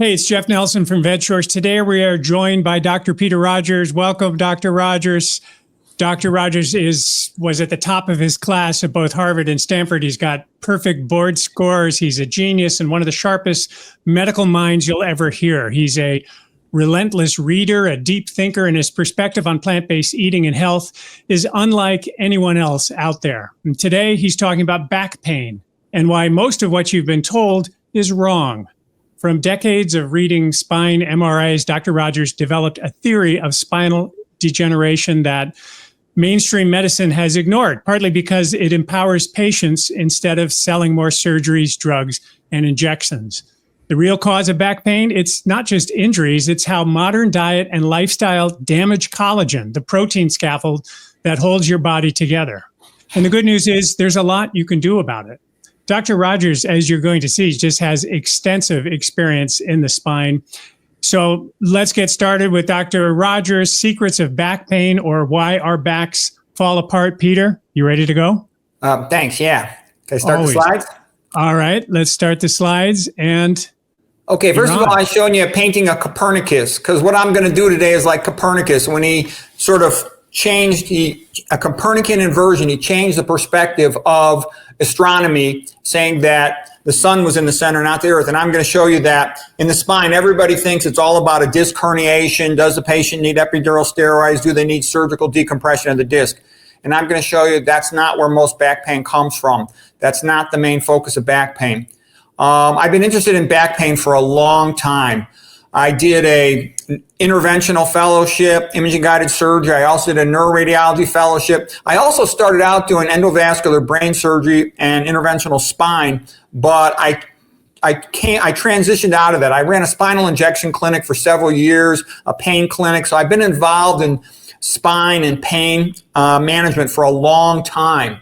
Hey, it's Jeff Nelson from VegSource. Today we are joined by Dr. Peter Rogers. Welcome, Dr. Rogers. Dr. Rogers was at the top of his class at both Harvard and Stanford. He's got perfect board scores. He's a genius and one of the sharpest medical minds you'll ever hear. He's a relentless reader, a deep thinker, and his perspective on plant-based eating and health is unlike anyone else out there. And today he's talking about back pain and why most of what you've been told is wrong. From decades of reading spine MRIs, Dr. Rogers developed a theory of spinal degeneration that mainstream medicine has ignored, partly because it empowers patients instead of selling more surgeries, drugs, and injections. The real cause of back pain, it's not just injuries, it's how modern diet and lifestyle damage collagen, the protein scaffold that holds your body together. And the good news is there's a lot you can do about it. Dr. Rogers, as you're going to see, just has extensive experience in the spine. So let's get started with Dr. Rogers, secrets of back pain or why our backs fall apart. Peter, you ready to go? Thanks, yeah. Can I start the slides? All right, let's start the slides. And okay, first of all, I'm showing you a painting of Copernicus, because what I'm going to do today is like Copernicus. When he sort of changed a Copernican inversion, he changed the perspective of astronomy, saying that the sun was in the center, not the earth. And I'm going to show you that in the spine, everybody thinks it's all about a disc herniation. Does the patient need epidural steroids? Do they need surgical decompression of the disc? And I'm going to show you that's not where most back pain comes from. That's not the main focus of back pain. I've been interested in back pain for a long time. I did a interventional fellowship, imaging guided surgery. I also did a neuroradiology fellowship. I also started out doing endovascular brain surgery and interventional spine, but I transitioned out of that. I ran a spinal injection clinic for several years, a pain clinic. So I've been involved in spine and pain management for a long time.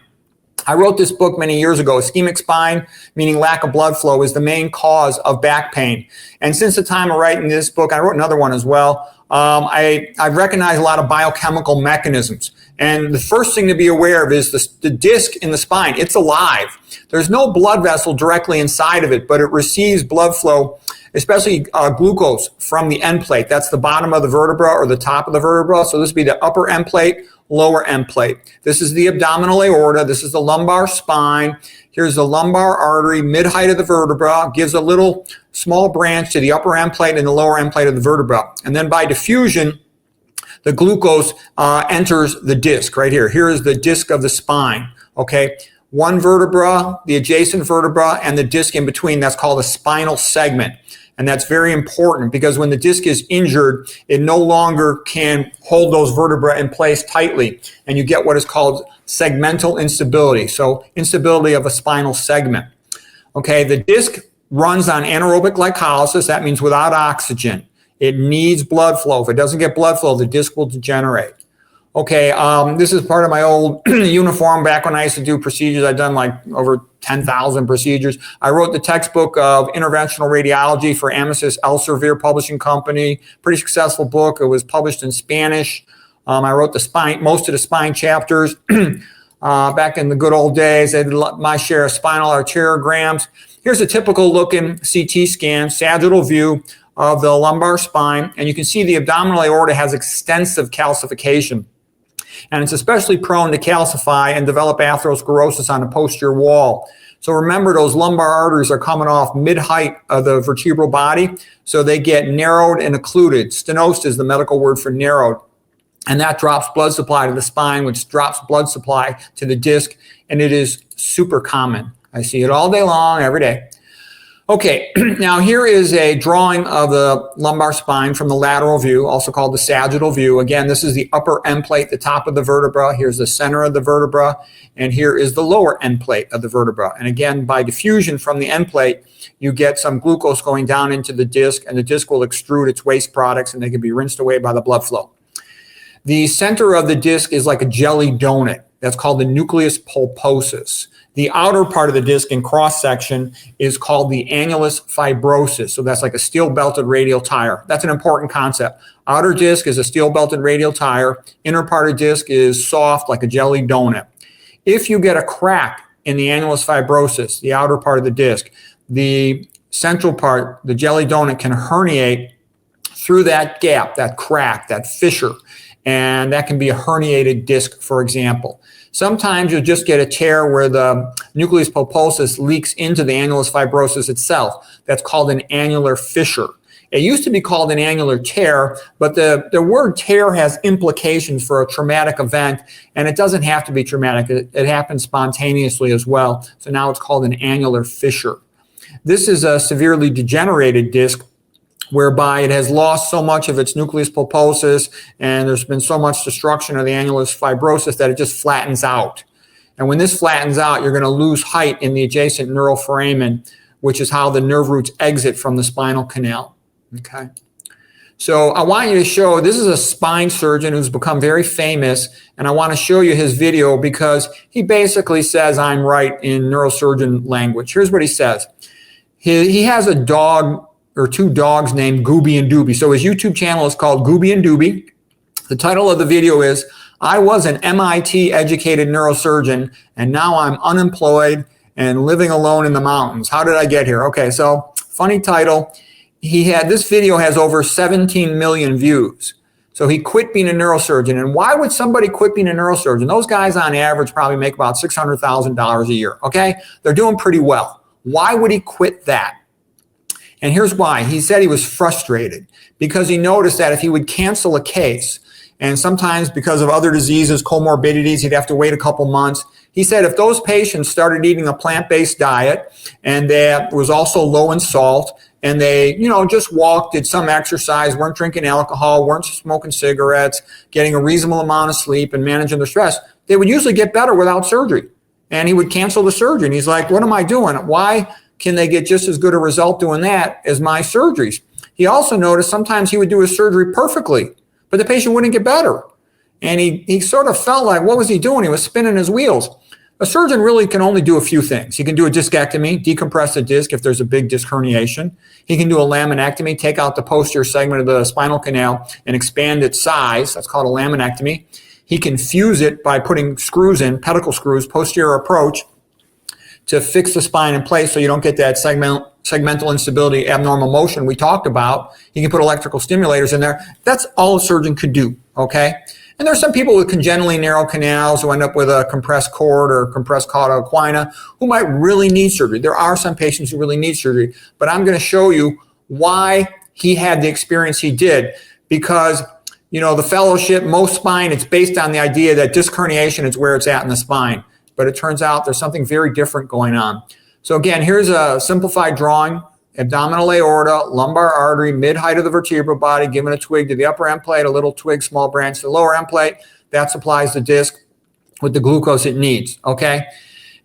I wrote this book many years ago. Ischemic spine, meaning lack of blood flow, is the main cause of back pain. And since the time of writing this book, I wrote another one as well. I've recognized a lot of biochemical mechanisms. And the first thing to be aware of is the disc in the spine. It's alive. There's no blood vessel directly inside of it, but it receives blood flow, especially glucose, from the end plate. That's the bottom of the vertebra or the top of the vertebra. So this would be the upper end plate, lower end plate. This is the abdominal aorta. This is the lumbar spine. Here's the lumbar artery, mid-height of the vertebra, gives a little small branch to the upper end plate and the lower end plate of the vertebra. And then by diffusion, the glucose enters the disc right here. Here is the disc of the spine, okay? One vertebra, the adjacent vertebra, and the disc in between, that's called a spinal segment. And that's very important because when the disc is injured, it no longer can hold those vertebrae in place tightly. And you get what is called segmental instability. So instability of a spinal segment. Okay, the disc runs on anaerobic glycolysis. That means without oxygen. It needs blood flow. If it doesn't get blood flow, the disc will degenerate. Okay, this is part of my old uniform back when I used to do procedures. I've done like over 10,000 procedures. I wrote the textbook of interventional radiology for Amasis Elsevier Publishing Company. Pretty successful book. It was published in Spanish. I wrote most of the spine chapters back in the good old days. I did my share of spinal arteriograms. Here's a typical looking CT scan, sagittal view of the lumbar spine. And you can see the abdominal aorta has extensive calcification. And it's especially prone to calcify and develop atherosclerosis on the posterior wall. So remember, those lumbar arteries are coming off mid-height of the vertebral body, so they get narrowed and occluded. Stenosed is the medical word for narrowed. And that drops blood supply to the spine, which drops blood supply to the disc, and it is super common. I see it all day long, every day. Okay, now here is a drawing of the lumbar spine from the lateral view, also called the sagittal view. Again, this is the upper end plate, the top of the vertebra. Here's the center of the vertebra, and here is the lower end plate of the vertebra. And again, by diffusion from the end plate, you get some glucose going down into the disc, and the disc will extrude its waste products, and they can be rinsed away by the blood flow. The center of the disc is like a jelly donut. That's called the nucleus pulposus. The outer part of the disc in cross-section is called the annulus fibrosus. So that's like a steel-belted radial tire. That's an important concept. Outer disc is a steel-belted radial tire. Inner part of disc is soft like a jelly donut. If you get a crack in the annulus fibrosus, the outer part of the disc, the central part, the jelly donut, can herniate through that gap, that crack, that fissure. And that can be a herniated disc, for example. Sometimes you'll just get a tear where the nucleus pulposus leaks into the annulus fibrosus itself. That's called an annular fissure. It used to be called an annular tear, but the word tear has implications for a traumatic event, and it doesn't have to be traumatic. It happens spontaneously as well. So now it's called an annular fissure. This is a severely degenerated disc whereby it has lost so much of its nucleus pulposus and there's been so much destruction of the annulus fibrosus that it just flattens out. And when this flattens out, you're going to lose height in the adjacent neural foramen, which is how the nerve roots exit from the spinal canal. Okay. So I want you to show, this is a spine surgeon who's become very famous, and I want to show you his video because he basically says I'm right in neurosurgeon language. Here's what he says. He has a dog or two dogs named Gooby and Dooby. So his YouTube channel is called Gooby and Dooby. The title of the video is, I was an MIT educated neurosurgeon and now I'm unemployed and living alone in the mountains. How did I get here? Okay, so funny title. This video has over 17 million views. So he quit being a neurosurgeon. And why would somebody quit being a neurosurgeon? Those guys on average probably make about $600,000 a year, okay? They're doing pretty well. Why would he quit that? And here's why. He said he was frustrated because he noticed that if he would cancel a case, and sometimes because of other diseases, comorbidities, he'd have to wait a couple months. He said if those patients started eating a plant-based diet and that was also low in salt, and they, just walked, did some exercise, weren't drinking alcohol, weren't smoking cigarettes, getting a reasonable amount of sleep and managing their stress, they would usually get better without surgery. And he would cancel the surgery. And he's like, what am I doing? Why can they get just as good a result doing that as my surgeries? He also noticed sometimes he would do his surgery perfectly, but the patient wouldn't get better. And he sort of felt like, what was he doing? He was spinning his wheels. A surgeon really can only do a few things. He can do a discectomy, decompress the disc if there's a big disc herniation. He can do a laminectomy, take out the posterior segment of the spinal canal and expand its size. That's called a laminectomy. He can fuse it by putting screws in, pedicle screws, posterior approach, to fix the spine in place so you don't get that segmental instability, abnormal motion we talked about. You can put electrical stimulators in there. That's all a surgeon could do, okay? And there's some people with congenitally narrow canals who end up with a compressed cord or compressed cauda equina who might really need surgery. There are some patients who really need surgery, but I'm going to show you why he had the experience he did because, the fellowship, most spine, it's based on the idea that disc herniation is where it's at in the spine. But it turns out there's something very different going on. So again, here's a simplified drawing. Abdominal aorta, lumbar artery, mid-height of the vertebral body, giving a twig to the upper end plate, a little twig, small branch to the lower end plate. That supplies the disc with the glucose it needs, okay?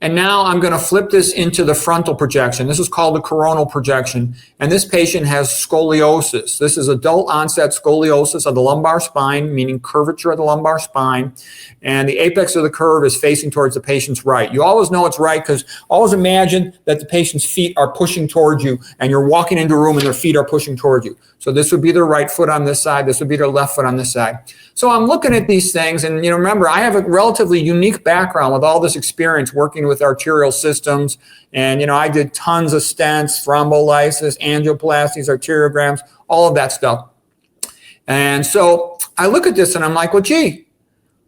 And now I'm going to flip this into the frontal projection. This is called the coronal projection. And this patient has scoliosis. This is adult onset scoliosis of the lumbar spine, meaning curvature of the lumbar spine. And the apex of the curve is facing towards the patient's right. You always know it's right because always imagine that the patient's feet are pushing towards you and you're walking into a room and their feet are pushing towards you. So this would be their right foot on this side. This would be their left foot on this side. So I'm looking at these things and, remember, I have a relatively unique background with all this experience working with arterial systems. And, I did tons of stents, thrombolysis, angioplasties, arteriograms, all of that stuff. And so I look at this and I'm like, well, gee,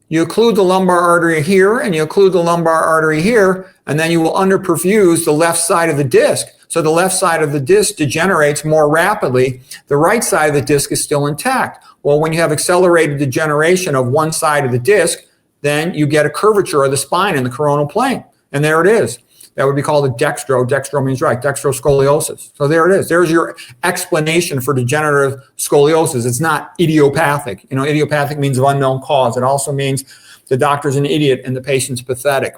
you occlude the lumbar artery here and you occlude the lumbar artery here, and then you will underperfuse the left side of the disc. So the left side of the disc degenerates more rapidly. The right side of the disc is still intact. Well, when you have accelerated degeneration of one side of the disc, then you get a curvature of the spine in the coronal plane. And there it is. That would be called a dextro. Dextro means right, dextroscoliosis. So there it is. There's your explanation for degenerative scoliosis. It's not idiopathic. Idiopathic means of unknown cause. It also means the doctor's an idiot and the patient's pathetic.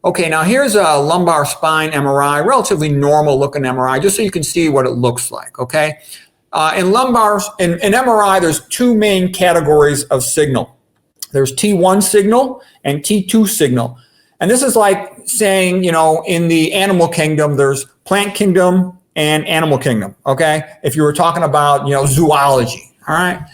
Okay, now here's a lumbar spine MRI, relatively normal looking MRI, just so you can see what it looks like, okay? In MRI, there's two main categories of signal. There's T1 signal and T2 signal. And this is like saying, in the animal kingdom, there's plant kingdom and animal kingdom, okay? If you were talking about, zoology, all right?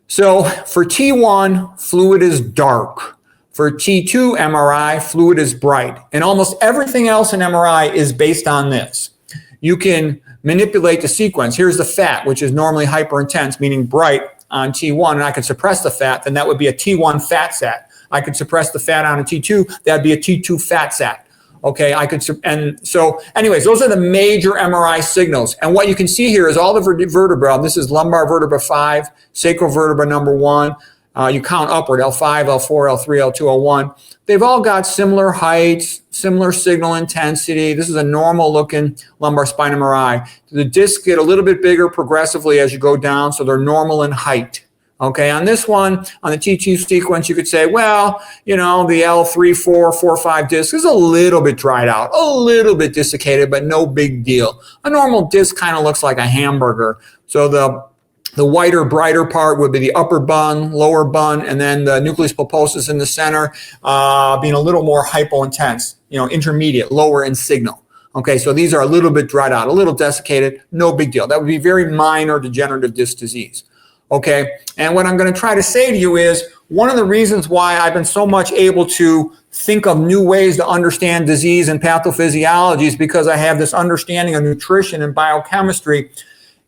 So for T1, fluid is dark. For T2 MRI, fluid is bright. And almost everything else in MRI is based on this. you can manipulate the sequence. Here's the fat, which is normally hyperintense, meaning bright on T1, and I could suppress the fat, then that would be a T1 fat sat. I could suppress the fat on a T2, that'd be a T2 fat sat. Okay, and so anyways, those are the major MRI signals. And what you can see here is all the vertebrae. This is lumbar vertebra 5, sacral vertebra number 1. You count upward, L5, L4, L3, L2, L1. They've all got similar heights, similar signal intensity. This is a normal looking lumbar spine MRI. The discs get a little bit bigger progressively as you go down, so they're normal in height. Okay, on this one, on the T2 sequence, you could say, well, you know, the L3, 4, 4, 5 disc is a little bit dried out, a little bit desiccated, but no big deal. A normal disc kind of looks like a hamburger. So the whiter, brighter part would be the upper bun, lower bun, and then the nucleus pulposus in the center being a little more hypointense, you know, intermediate, lower in signal. Okay, so these are a little bit dried out, a little desiccated, no big deal. That would be very minor degenerative disc disease. Okay, and what I'm going to try to say to you is one of the reasons why I've been so much able to think of new ways to understand disease and pathophysiology is because I have this understanding of nutrition and biochemistry.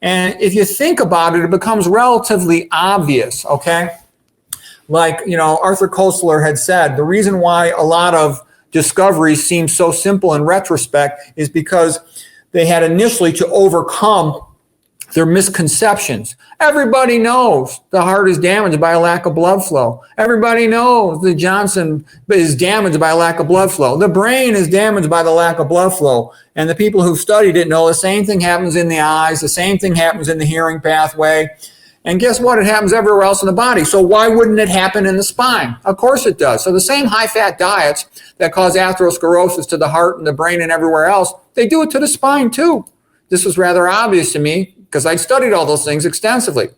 And if you think about it, it becomes relatively obvious, okay? Like, you know, Arthur Koestler had said, the reason why a lot of discoveries seem so simple in retrospect is because they had initially to overcome their misconceptions. Everybody knows the heart is damaged by a lack of blood flow. Everybody knows the Johnson is damaged by a lack of blood flow. The brain is damaged by the lack of blood flow. And the people who studied it know the same thing happens in the eyes, the same thing happens in the hearing pathway. And guess what? It happens everywhere else in the body. So why wouldn't it happen in the spine? Of course it does. So the same high-fat diets that cause atherosclerosis to the heart and the brain and everywhere else, they do it to the spine too. This was rather obvious to me because I studied all those things extensively.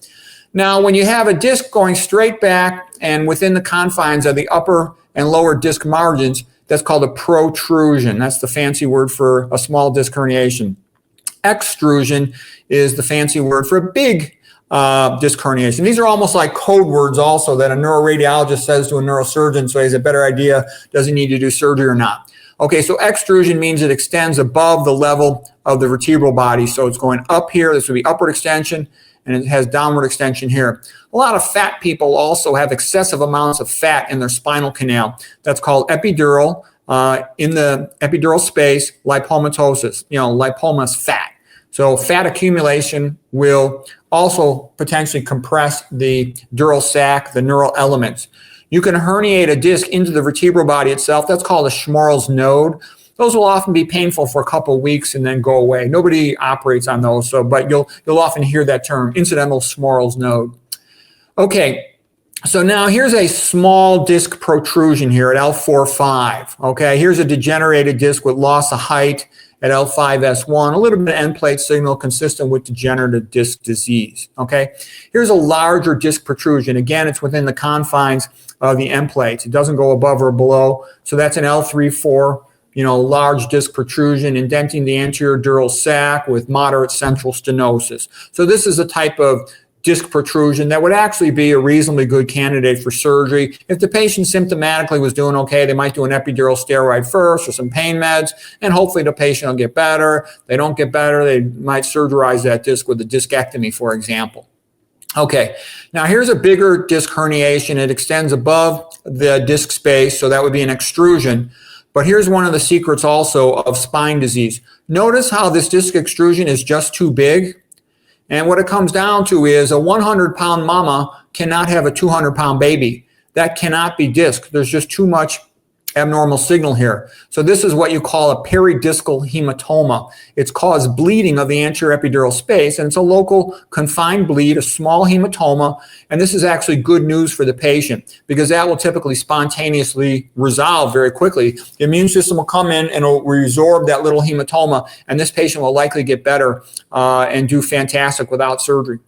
Now, when you have a disc going straight back and within the confines of the upper and lower disc margins, that's called a protrusion. That's the fancy word for a small disc herniation. Extrusion is the fancy word for a big disc herniation. These are almost like code words also that a neuroradiologist says to a neurosurgeon so he has a better idea, does he need to do surgery or not. Okay, so extrusion means it extends above the level of the vertebral body. So it's going up here, this would be upward extension, and it has downward extension here. A lot of fat people also have excessive amounts of fat in their spinal canal. That's called epidural, in the epidural space, lipomatosis, you know, lipoma is fat. So fat accumulation will also potentially compress the dural sac, the neural elements. You can herniate a disc into the vertebral body itself. That's called a Schmorl's node. Those will often be painful for a couple of weeks and then go away. Nobody operates on those, but you'll often hear that term, incidental Schmorl's node. Okay, so now here's a small disc protrusion here at L4-5. Okay, here's a degenerated disc with loss of height at L5-S1, a little bit of end plate signal consistent with degenerative disc disease. Okay, here's a larger disc protrusion. Again, it's within the confines of the end plates. It doesn't go above or below. So that's an L3-4, you know, large disc protrusion indenting the anterior dural sac with moderate central stenosis. So this is a type of disc protrusion that would actually be a reasonably good candidate for surgery. If the patient symptomatically was doing okay, they might do an epidural steroid first or some pain meds, and hopefully the patient will get better. If they don't get better, they might surgerize that disc with a discectomy, for example. Okay, now here's a bigger disc herniation. It extends above the disc space, so that would be an extrusion. But here's one of the secrets also of spine disease. Notice how this disc extrusion is just too big. And what it comes down to is a 100-pound mama cannot have a 200-pound baby. That cannot be disc. There's just too much abnormal signal here. So this is what you call a peridiscal hematoma. It's caused bleeding of the anterior epidural space, and it's a local confined bleed, a small hematoma, and this is actually good news for the patient because that will typically spontaneously resolve very quickly. The immune system will come in and will resorb that little hematoma, and this patient will likely get better and do fantastic without surgery.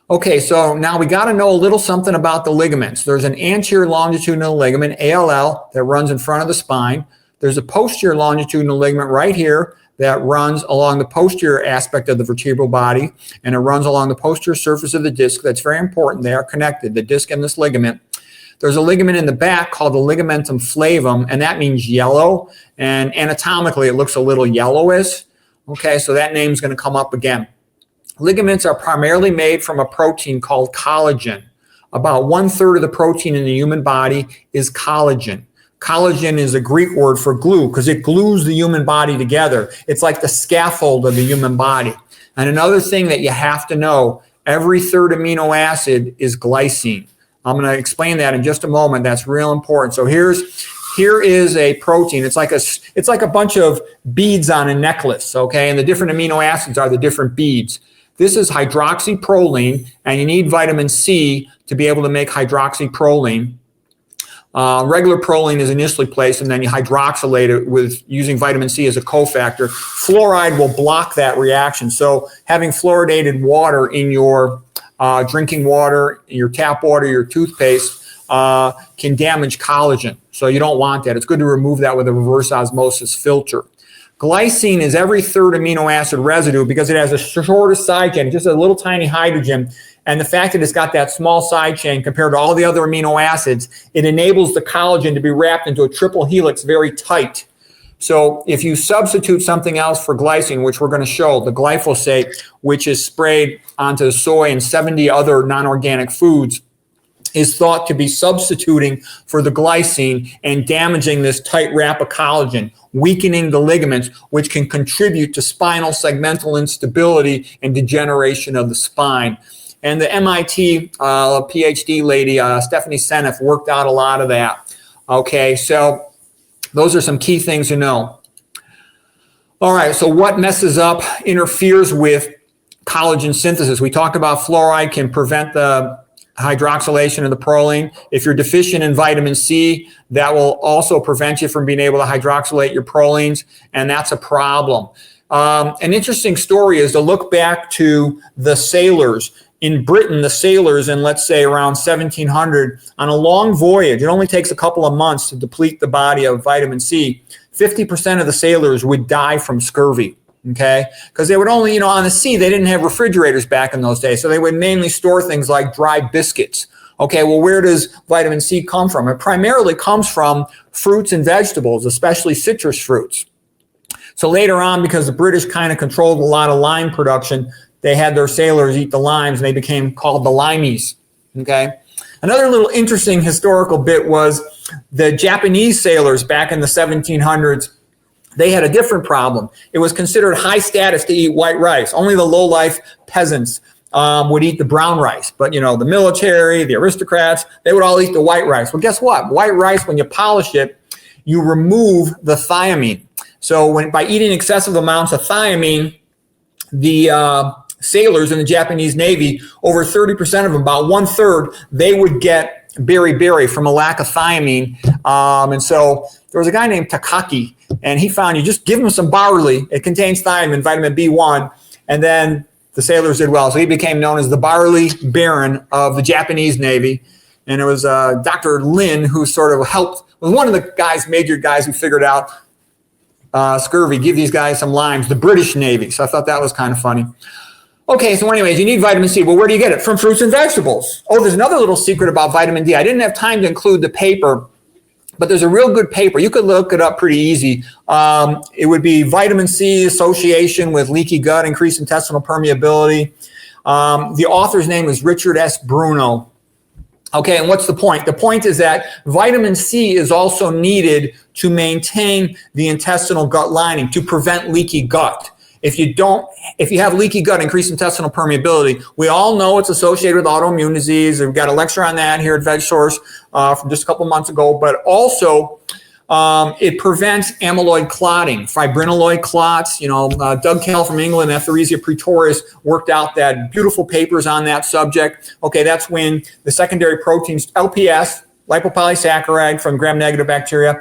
Okay, so now we got to know a little something about the ligaments. There's an anterior longitudinal ligament, ALL, that runs in front of the spine. There's a posterior longitudinal ligament right here that runs along the posterior aspect of the vertebral body, and it runs along the posterior surface of the disc. That's very important. They are connected, the disc and this ligament. There's a ligament in the back called the ligamentum flavum, and that means yellow, and anatomically it looks a little yellowish. Okay, so that name's going to come up again. Ligaments are primarily made from a protein called collagen. About 1/3 of the protein in the human body is collagen. Collagen is a Greek word for glue because it glues the human body together. It's like the scaffold of the human body. And another thing that you have to know, every third amino acid is glycine. I'm going to explain that in just a moment. That's real important. So here is a protein. It's like a bunch of beads on a necklace, okay? And the different amino acids are the different beads. This is hydroxyproline, and you need vitamin C to be able to make hydroxyproline. Regular proline is initially placed, and then you hydroxylate it with using vitamin C as a cofactor. Fluoride will block that reaction. So having fluoridated water in your drinking water, your tap water, your toothpaste can damage collagen. So you don't want that. It's good to remove that with a reverse osmosis filter. Glycine is every third amino acid residue because it has a shortest side chain, just a little tiny hydrogen. And the fact that it's got that small side chain compared to all the other amino acids, it enables the collagen to be wrapped into a triple helix very tight. So if you substitute something else for glycine, which we're going to show, the glyphosate, which is sprayed onto soy and 70 other non-organic foods, is thought to be substituting for the glycine and damaging this tight wrap of collagen, weakening the ligaments, which can contribute to spinal segmental instability and degeneration of the spine. And the MIT PhD lady, Stephanie Seneff, worked out a lot of that. Okay, so those are some key things to know. All right, so what messes up, interferes with collagen synthesis? We talked about fluoride can prevent the hydroxylation of the proline. If you're deficient in vitamin C, that will also prevent you from being able to hydroxylate your prolines, and that's a problem. An interesting story is to look back to the sailors. In Britain, the sailors in, let's say, around 1700, on a long voyage, it only takes a couple of months to deplete the body of vitamin C, 50% of the sailors would die from scurvy. Okay, because they would only, on the sea, they didn't have refrigerators back in those days. So they would mainly store things like dry biscuits. Okay, well, where does vitamin C come from? It primarily comes from fruits and vegetables, especially citrus fruits. So later on, because the British kind of controlled a lot of lime production, they had their sailors eat the limes, and they became called the limeys. Okay, another little interesting historical bit was the Japanese sailors back in the 1700s. They had a different problem. It was considered high status to eat white rice. Only the low-life peasants would eat the brown rice. But, the military, the aristocrats, they would all eat the white rice. Well, guess what? White rice, when you polish it, you remove the thiamine. So by eating excessive amounts of thiamine, the sailors in the Japanese Navy, over 30% of them, about 1/3, they would get beriberi from a lack of thiamine. And so there was a guy named Takaki, and he found you just give him some barley. It contains thiamine, vitamin B1, and then the sailors did well. So he became known as the barley baron of the Japanese Navy. And it was Dr. Lin who sort of helped, was one of the major guys who figured out scurvy, give these guys some limes, the British Navy. So I thought that was kind of funny. Okay, so anyways, you need vitamin C. Well, where do you get it? From fruits and vegetables. Oh, there's another little secret about vitamin D. I didn't have time to include the paper, but there's a real good paper. You could look it up pretty easy. It would be vitamin C association with leaky gut, increased intestinal permeability. The author's name is Richard S. Bruno. Okay, and what's the point? The point is that vitamin C is also needed to maintain the intestinal gut lining, to prevent leaky gut. If you have leaky gut, increased intestinal permeability, we all know it's associated with autoimmune disease. We've got a lecture on that here at VegSource from just a couple months ago, but also it prevents amyloid clotting, fibrinolytic clots. Doug Kell from England, Atherosclerosis praetoris, worked out that beautiful papers on that subject. Okay, that's when the secondary proteins, LPS, lipopolysaccharide from gram-negative bacteria,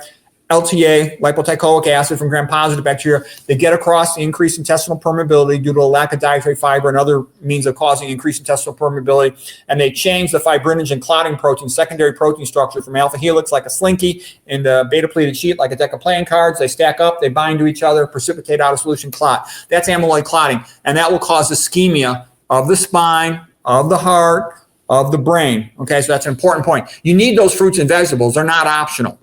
LTA, lipoteichoic acid from gram-positive bacteria, they get across the increased intestinal permeability due to a lack of dietary fiber and other means of causing increased intestinal permeability, and they change the fibrinogen clotting protein, secondary protein structure from alpha helix like a slinky and the beta-pleated sheet like a deck of playing cards. They stack up, they bind to each other, precipitate out a solution clot. That's amyloid clotting, and that will cause ischemia of the spine, of the heart, of the brain. Okay, so that's an important point. You need those fruits and vegetables. They're not optional.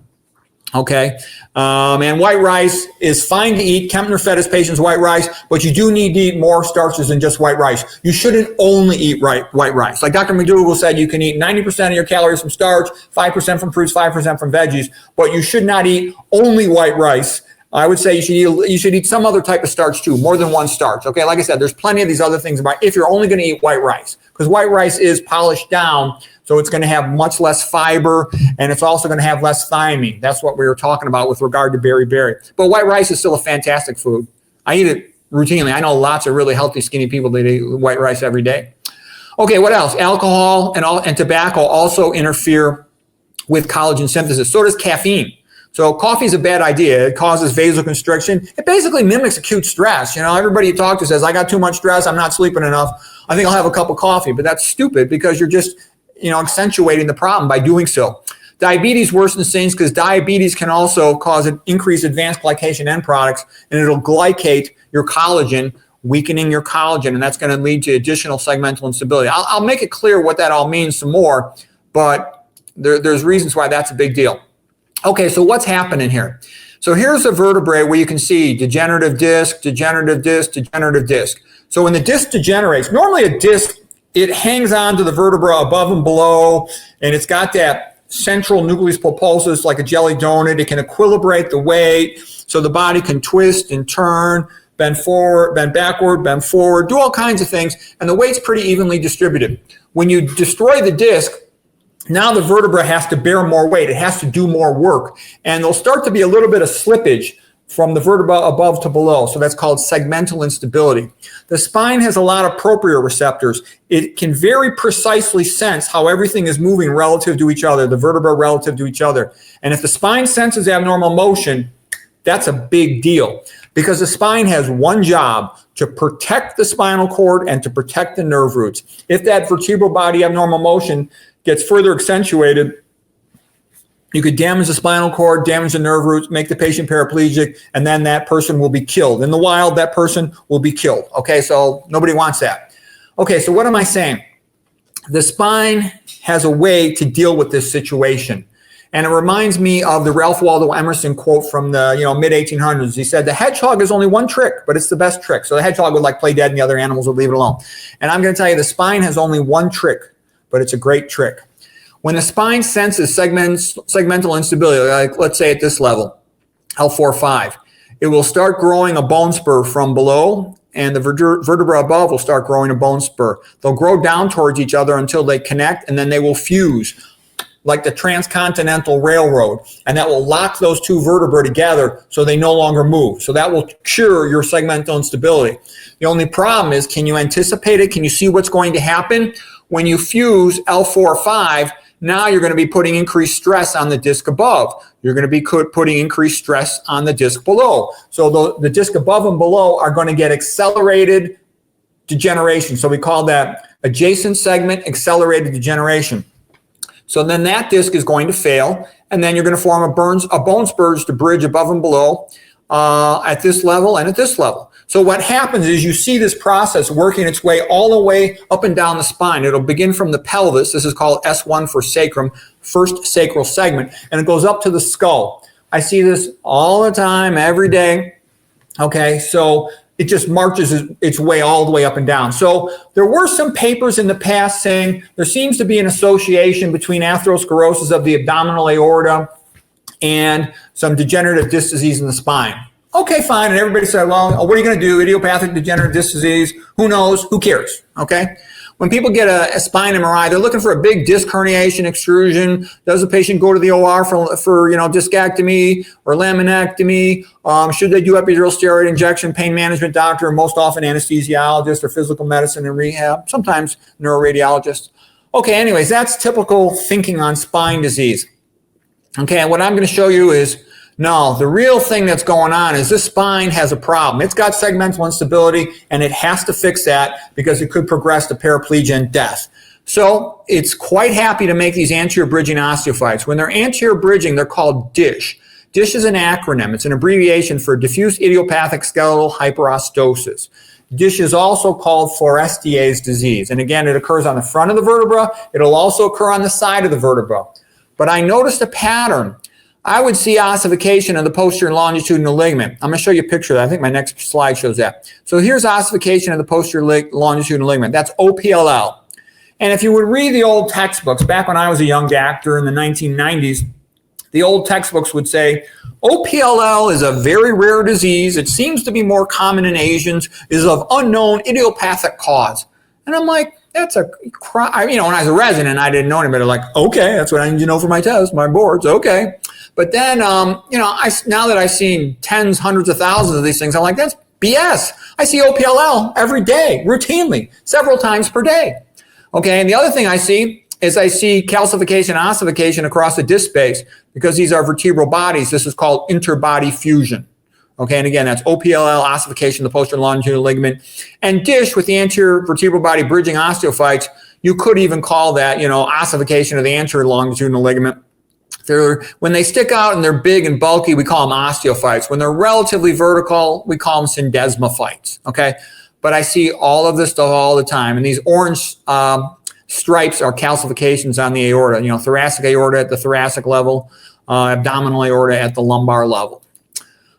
Okay, and white rice is fine to eat. Kempner fed his patients white rice, but you do need to eat more starches than just white rice. You shouldn't only eat white rice. Like Dr. McDougall said, you can eat 90% of your calories from starch, 5% from fruits, 5% from veggies, but you should not eat only white rice. I would say you should eat some other type of starch too, more than one starch. Okay, like I said, there's plenty of these other things about if you're only going to eat white rice, because white rice is polished down. So it's going to have much less fiber, and it's also going to have less thiamine. That's what we were talking about with regard to berry. But white rice is still a fantastic food. I eat it routinely. I know lots of really healthy, skinny people that eat white rice every day. Okay, what else? Alcohol and tobacco also interfere with collagen synthesis. So does caffeine. So coffee is a bad idea. It causes vasoconstriction. It basically mimics acute stress. You know, everybody you talk to says, I got too much stress. I'm not sleeping enough. I think I'll have a cup of coffee. But that's stupid because you're just accentuating the problem by doing so. Diabetes worsens things because diabetes can also cause an increased advanced glycation end products, and it'll glycate your collagen, weakening your collagen, and that's going to lead to additional segmental instability. I'll make it clear what that all means some more, but there's reasons why that's a big deal. Okay, so what's happening here? So here's a vertebrae where you can see degenerative disc, degenerative disc, degenerative disc. So when the disc degenerates, normally a disc, it hangs on to the vertebra above and below, and it's got that central nucleus pulposus like a jelly donut. It can equilibrate the weight so the body can twist and turn, bend forward, bend backward, bend forward, do all kinds of things, and the weight's pretty evenly distributed. When you destroy the disc, now the vertebra has to bear more weight. It has to do more work, and there'll start to be a little bit of slippage from the vertebra above to below. So that's called segmental instability. The spine has a lot of proprioceptors. It can very precisely sense how everything is moving relative to each other, the vertebra relative to each other. And if the spine senses abnormal motion, that's a big deal because the spine has one job: to protect the spinal cord and to protect the nerve roots. If that vertebral body abnormal motion gets further accentuated, you could damage the spinal cord, damage the nerve roots, make the patient paraplegic, and then that person will be killed. In the wild, that person will be killed. Okay, so nobody wants that. Okay, so what am I saying? The spine has a way to deal with this situation. And it reminds me of the Ralph Waldo Emerson quote from the mid-1800s. He said, the hedgehog is only one trick, but it's the best trick. So the hedgehog would play dead and the other animals would leave it alone. And I'm going to tell you, the spine has only one trick, but it's a great trick. When the spine senses segmental instability, like let's say at this level, L4-5, it will start growing a bone spur from below, and the vertebra above will start growing a bone spur. They'll grow down towards each other until they connect, and then they will fuse like the transcontinental railroad, and that will lock those two vertebrae together so they no longer move. So that will cure your segmental instability. The only problem is, can you anticipate it? Can you see what's going to happen? When you fuse L4-5, now you're going to be putting increased stress on the disc above. You're going to be putting increased stress on the disc below. So the disc above and below are going to get accelerated degeneration. So we call that adjacent segment accelerated degeneration. So then that disc is going to fail, and then you're going to form a bone spurs to bridge above and below at this level and at this level. So what happens is you see this process working its way all the way up and down the spine. It'll begin from the pelvis. This is called S1 for sacrum, first sacral segment, and it goes up to the skull. I see this all the time, every day. Okay, so it just marches its way all the way up and down. So there were some papers in the past saying there seems to be an association between atherosclerosis of the abdominal aorta and some degenerative disc disease in the spine. Okay, fine. And everybody said, well, what are you going to do? Idiopathic degenerative disc disease. Who knows? Who cares? Okay. When people get a spine MRI, they're looking for a big disc herniation extrusion. Does the patient go to the OR for discectomy or laminectomy? Should they do epidural steroid injection? Pain management doctor, most often anesthesiologist or physical medicine and rehab, sometimes neuroradiologist. Okay, anyways, that's typical thinking on spine disease. Okay, and what I'm going to show you is, no, the real thing that's going on is this spine has a problem. It's got segmental instability, and it has to fix that because it could progress to paraplegia and death. So it's quite happy to make these anterior bridging osteophytes. When they're anterior bridging, they're called DISH. DISH is an acronym. It's an abbreviation for diffuse idiopathic skeletal hyperostosis. DISH is also called Forestier's disease. And again, it occurs on the front of the vertebra. It'll also occur on the side of the vertebra. But I noticed a pattern. I would see ossification of the posterior and longitudinal ligament. I'm going to show you a picture of that. I think my next slide shows that. So here's ossification of the posterior longitudinal ligament. That's OPLL. And if you would read the old textbooks, back when I was a young doctor in the 1990s, the old textbooks would say, OPLL is a very rare disease. It seems to be more common in Asians, is of unknown idiopathic cause. And I'm like, that's a crime. You know, when I was a resident, I didn't know any better. Like, okay, that's what I need to know for my test, my boards, okay. But then, you know, now that I've seen tens, hundreds of thousands of these things, I'm like, that's BS. I see OPLL every day, routinely, several times per day. Okay, and the other thing I see is I see calcification, ossification across the disc space because these are vertebral bodies. This is called interbody fusion. Okay, and again, that's OPLL, ossification of the posterior longitudinal ligament, and dish with the anterior vertebral body bridging osteophytes. You could even call that, you know, ossification of the anterior longitudinal ligament. When they stick out and they're big and bulky, we call them osteophytes. When they're relatively vertical, we call them syndesmophytes, okay? But I see all of this stuff all the time. And these orange stripes are calcifications on the aorta, you know, thoracic aorta at the thoracic level, abdominal aorta at the lumbar level.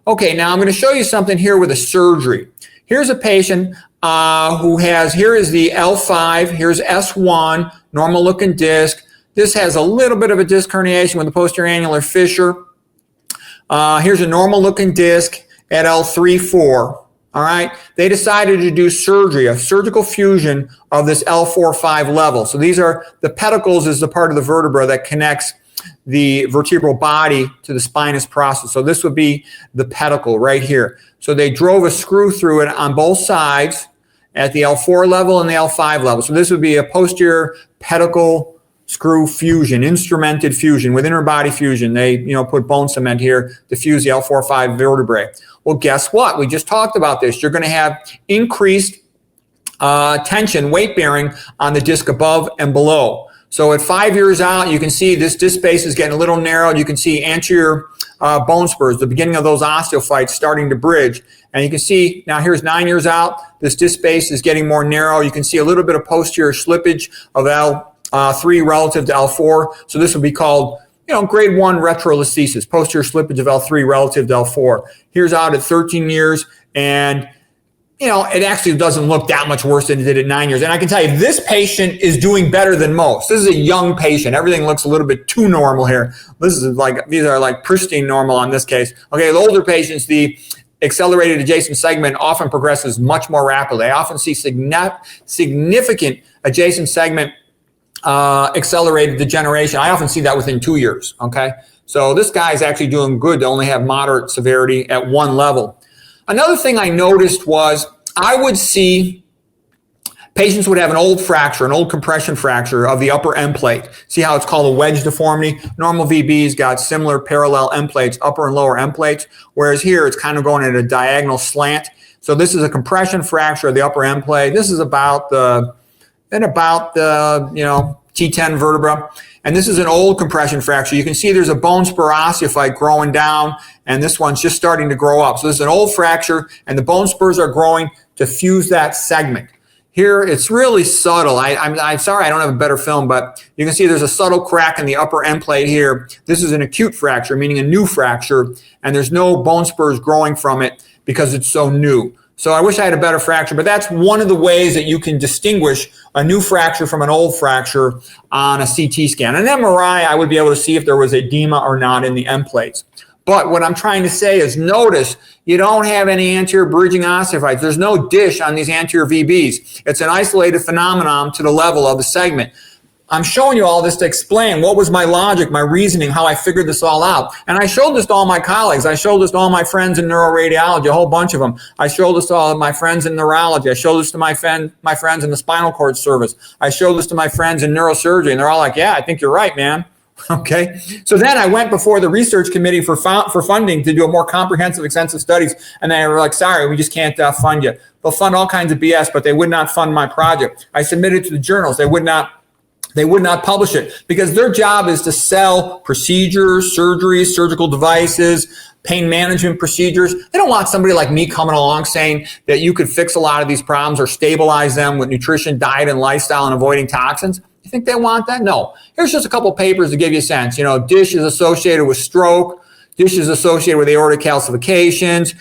Okay, now I'm going to show you something here with a surgery. Here's a patient who has, here is the L5, here's S1, normal looking disc. This has a little bit of a disc herniation with a posterior annular fissure. Here's a normal looking disc at L3-4. All right. They decided to do surgery, a surgical fusion of this L4-5 level. So these are the pedicles is the part of the vertebra that connects the vertebral body to the spinous process. So this would be the pedicle right here. So they drove a screw through it on both sides at the L4 level and the L5 level. So this would be a posterior pedicle screw fusion, instrumented fusion with interbody fusion. They, you know, put bone cement here to fuse the L4-5 vertebrae. Well, guess what? We just talked about this. You're going to have increased tension, weight bearing on the disc above and below. So at 5 years out, you can see this disc space is getting a little narrowed. You can see anterior bone spurs, the beginning of those osteophytes starting to bridge. And you can see now here's 9 years out, this disc space is getting more narrow. You can see a little bit of posterior slippage of L3 relative to L4. So this would be called, you know, grade 1 retrolithiasis, posterior slippage of L3 relative to L4. Here's out at 13 years, and, you know, it actually doesn't look that much worse than it did at 9 years. And I can tell you, this patient is doing better than most. This is a young patient. Everything looks a little bit too normal here. This is like, these are like pristine normal on this case. Okay, the older patients, the accelerated adjacent segment often progresses much more rapidly. I often see significant adjacent segment accelerated degeneration. I often see that within 2 years, okay? So this guy is actually doing good to only have moderate severity at one level. Another thing I noticed was I would see patients would have an old fracture, an old compression fracture of the upper end plate. See how it's called a wedge deformity? Normal VB's got similar parallel end plates, upper and lower end plates, whereas here it's kind of going at a diagonal slant. So this is a compression fracture of the upper end plate. This is about the you know, T10 vertebra. And this is an old compression fracture. You can see there's a bone spur osteophyte growing down, and this one's just starting to grow up. So this is an old fracture, and the bone spurs are growing to fuse that segment. Here, it's really subtle. I'm sorry I don't have a better film, but you can see there's a subtle crack in the upper end plate here. This is an acute fracture, meaning a new fracture, and there's no bone spurs growing from it because it's so new. So I wish I had a better fracture, but that's one of the ways that you can distinguish a new fracture from an old fracture on a CT scan. An MRI, I would be able to see if there was edema or not in the end plates. But what I'm trying to say is notice you don't have any anterior bridging osteophytes. There's no dish on these anterior VBs. It's an isolated phenomenon to the level of the segment. I'm showing you all this to explain what was my logic, my reasoning, how I figured this all out. And I showed this to all my colleagues. I showed this to all my friends in neuroradiology, a whole bunch of them. I showed this to all of my friends in neurology. I showed this to my friends in the spinal cord service. I showed this to my friends in neurosurgery, and they're all like, yeah, I think you're right, man. Okay. So then I went before the research committee for funding to do a more comprehensive, extensive studies. And they were like, sorry, we just can't fund you. They'll fund all kinds of BS, but they would not fund my project. I submitted to the journals. They would not publish it because their job is to sell procedures, surgeries, surgical devices, pain management procedures. They don't want somebody like me coming along saying that you could fix a lot of these problems or stabilize them with nutrition, diet, and lifestyle and avoiding toxins. You think they want that? No. Here's just a couple papers to give you a sense. DISH is associated with stroke. DISH is associated with aortic calcifications.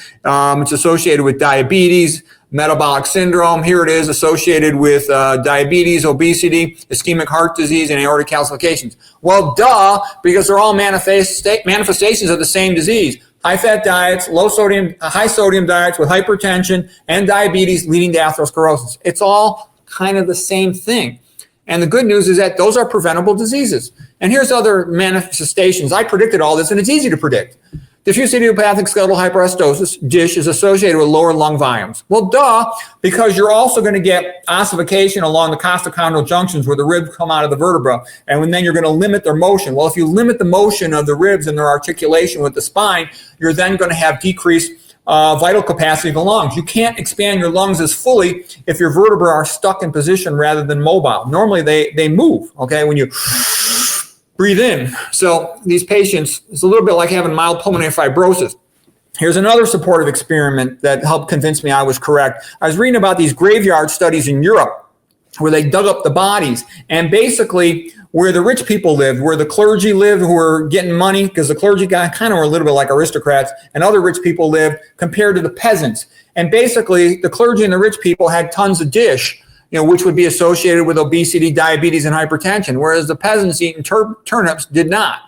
It's associated with diabetes, metabolic syndrome. Here it is associated with diabetes, obesity, ischemic heart disease, and aortic calcifications. Well, duh, because they're all manifestations of the same disease. High-fat diets, high-sodium diets with hypertension and diabetes leading to atherosclerosis. It's all kind of the same thing. And the good news is that those are preventable diseases. And here's other manifestations. I predicted all this, and it's easy to predict. Diffuse idiopathic skeletal hyperostosis, DISH, is associated with lower lung volumes. Well, duh, because you're also going to get ossification along the costochondral junctions where the ribs come out of the vertebra, and then you're going to limit their motion. Well, if you limit the motion of the ribs and their articulation with the spine, you're then going to have decreased vital capacity of the lungs. You can't expand your lungs as fully if your vertebrae are stuck in position rather than mobile. Normally they move, okay, when you breathe in. So these patients, it's a little bit like having mild pulmonary fibrosis. Here's another supportive experiment that helped convince me I was correct. I was reading about these graveyard studies in Europe where they dug up the bodies, and basically where the rich people lived, where the clergy lived who were getting money, because the clergy guy kind of were a little bit like aristocrats, and other rich people lived compared to the peasants. And basically the clergy and the rich people had tons of DISH, which would be associated with obesity, diabetes, and hypertension, whereas the peasants eating turnips did not.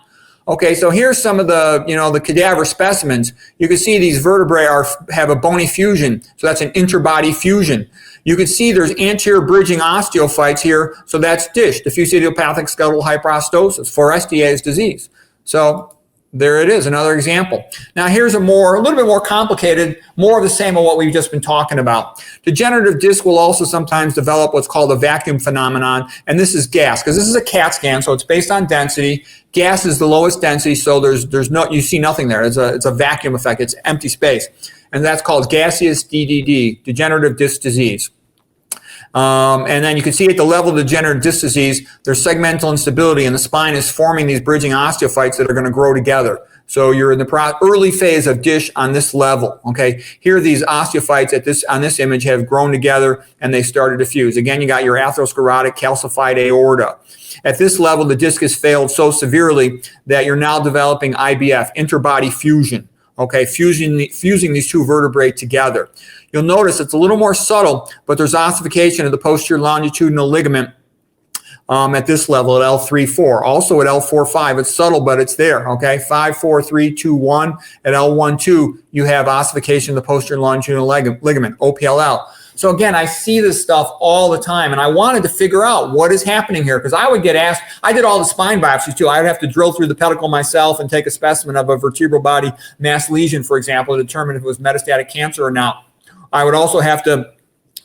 Okay, so here's some of the, the cadaver specimens. You can see these vertebrae have a bony fusion, so that's an interbody fusion. You can see there's anterior bridging osteophytes here, so that's DISH, diffuse idiopathic skeletal hyperostosis, Forestier's disease. So there it is, another example. Now here's a little bit more complicated, more of the same of what we've just been talking about. Degenerative disc will also sometimes develop what's called a vacuum phenomenon, and this is gas, because this is a CAT scan, so it's based on density. Gas is the lowest density, so you see nothing there. It's a vacuum effect. It's empty space, and that's called gaseous DDD, degenerative disc disease. And then you can see at the level of degenerative disc disease, there's segmental instability, and the spine is forming these bridging osteophytes that are going to grow together. So you're in the early phase of DISH on this level. Okay, here these osteophytes on this image have grown together and they started to fuse. Again, you got your atherosclerotic calcified aorta. At this level, the disc has failed so severely that you're now developing IBF, interbody fusion. Okay, fusing these two vertebrae together. You'll notice it's a little more subtle, but there's ossification of the posterior longitudinal ligament at this level at L3-4. Also at L4-5, it's subtle, but it's there. Okay, 5-4-3-2-1. At L1-2, you have ossification of the posterior longitudinal ligament, OPLL. So again, I see this stuff all the time, and I wanted to figure out what is happening here, because I would get asked, I did all the spine biopsies too. I would have to drill through the pedicle myself and take a specimen of a vertebral body mass lesion, for example, to determine if it was metastatic cancer or not. I would also have to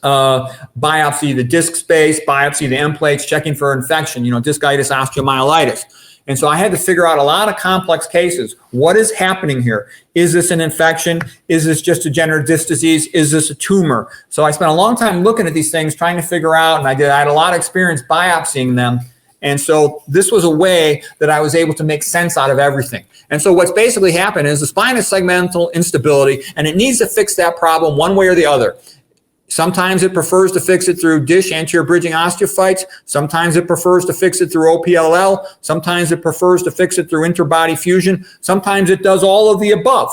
biopsy the disc space, biopsy the end plates, checking for infection, discitis, osteomyelitis. And so I had to figure out a lot of complex cases. What is happening here? Is this an infection? Is this just degenerative disc disease? Is this a tumor? So I spent a long time looking at these things, trying to figure out, and I had a lot of experience biopsying them. And so this was a way that I was able to make sense out of everything. And so what's basically happened is the spine has segmental instability, and it needs to fix that problem one way or the other. Sometimes it prefers to fix it through DISH, anterior bridging osteophytes. Sometimes it prefers to fix it through OPLL. Sometimes it prefers to fix it through interbody fusion. Sometimes it does all of the above,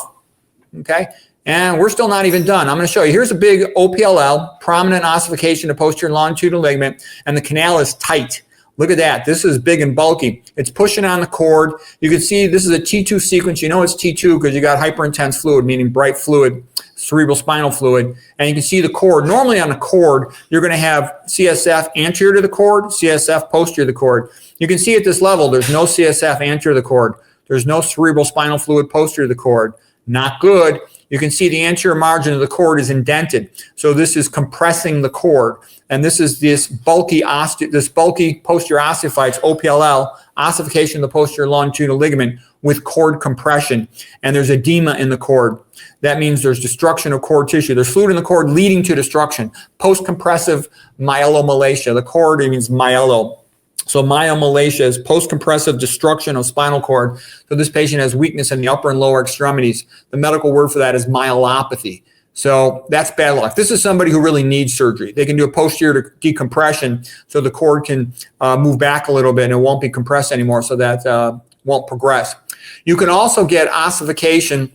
okay? And we're still not even done. I'm going to show you. Here's a big OPLL, prominent ossification of posterior longitudinal ligament, and the canal is tight. Look at that. This is big and bulky. It's pushing on the cord. You can see this is a T2 sequence. You know it's T2 because you got hyperintense fluid, meaning bright fluid, cerebral spinal fluid. And you can see the cord. Normally on the cord, you're going to have CSF anterior to the cord, CSF posterior to the cord. You can see at this level, there's no CSF anterior to the cord. There's no cerebral spinal fluid posterior to the cord. Not good. You can see the anterior margin of the cord is indented. So this is compressing the cord. And this is this bulky posterior osteophytes, OPLL, ossification of the posterior longitudinal ligament with cord compression. And there's edema in the cord. That means there's destruction of cord tissue. There's fluid in the cord leading to destruction. Post-compressive myelomalacia. The cord means myelo. So myomalacia is post-compressive destruction of spinal cord. So this patient has weakness in the upper and lower extremities. The medical word for that is myelopathy. So that's bad luck. This is somebody who really needs surgery. They can do a posterior decompression so the cord can move back a little bit and it won't be compressed anymore, so that won't progress. You can also get ossification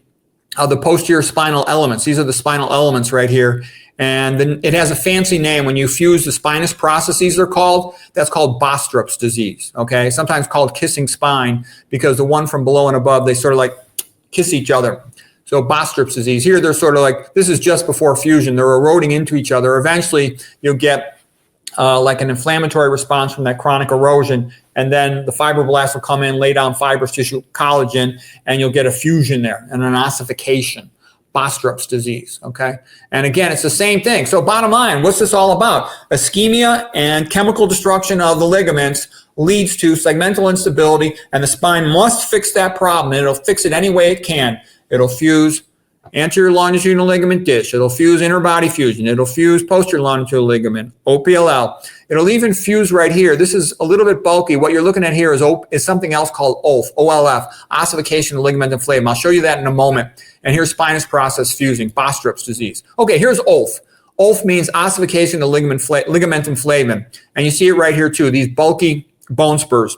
of the posterior spinal elements. These are the spinal elements right here. And then it has a fancy name. When you fuse the spinous processes, they're called, that's called Bostrup's disease, okay? Sometimes called kissing spine, because the one from below and above, they sort of like kiss each other. So Bostrup's disease. Here they're sort of like, this is just before fusion. They're eroding into each other. Eventually you'll get like an inflammatory response from that chronic erosion, and then the fibroblasts will come in, lay down fibrous tissue collagen, and you'll get a fusion there and an ossification. Bostrup's disease, okay? And again, it's the same thing. So bottom line, what's this all about? Ischemia and chemical destruction of the ligaments leads to segmental instability, and the spine must fix that problem, and it'll fix it any way it can. It'll fuse anterior longitudinal ligament dish. It'll fuse interbody fusion. It'll fuse posterior longitudinal ligament, OPLL. It'll even fuse right here. This is a little bit bulky. What you're looking at here is something else called OLF, ossification of ligament and flavum. I'll show you that in a moment. And here's spinous process fusing, Bostrup's disease. Okay, here's OLF. OLF means ossification of ligament and flavum. And you see it right here too, these bulky bone spurs.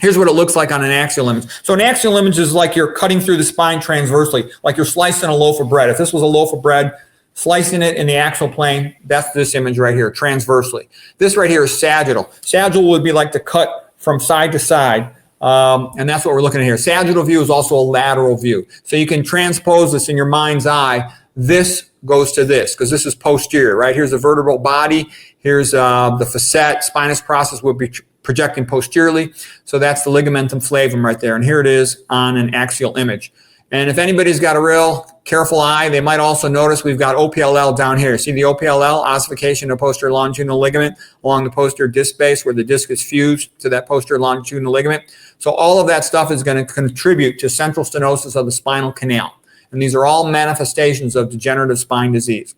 Here's what it looks like on an axial image. So an axial image is like you're cutting through the spine transversely, like you're slicing a loaf of bread. If this was a loaf of bread, slicing it in the axial plane, that's this image right here, transversely. This right here is sagittal. Sagittal would be like the cut from side to side. And that's what we're looking at here. Sagittal view is also a lateral view. So you can transpose this in your mind's eye. This goes to this, because this is posterior, right? Here's the vertebral body. Here's the facet. Spinous process would be projecting posteriorly. So that's the ligamentum flavum right there. And here it is on an axial image. And if anybody's got a real careful eye, they might also notice we've got OPLL down here. See the OPLL, ossification of posterior longitudinal ligament along the posterior disc space where the disc is fused to that posterior longitudinal ligament. So all of that stuff is going to contribute to central stenosis of the spinal canal. And these are all manifestations of degenerative spine disease.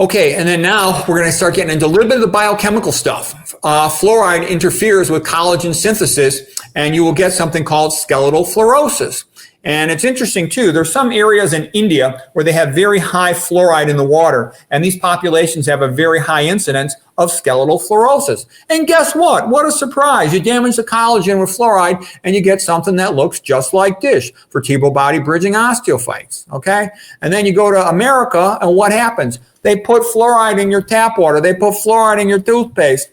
Okay, and then now we're going to start getting into a little bit of the biochemical stuff. Fluoride interferes with collagen synthesis, and you will get something called skeletal fluorosis. And it's interesting too, there's some areas in India where they have very high fluoride in the water, and these populations have a very high incidence of skeletal fluorosis. And guess what? What a surprise. You damage the collagen with fluoride and you get something that looks just like dish, vertebral body bridging osteophytes, okay? And then you go to America, and what happens? They put fluoride in your tap water. They put fluoride in your toothpaste.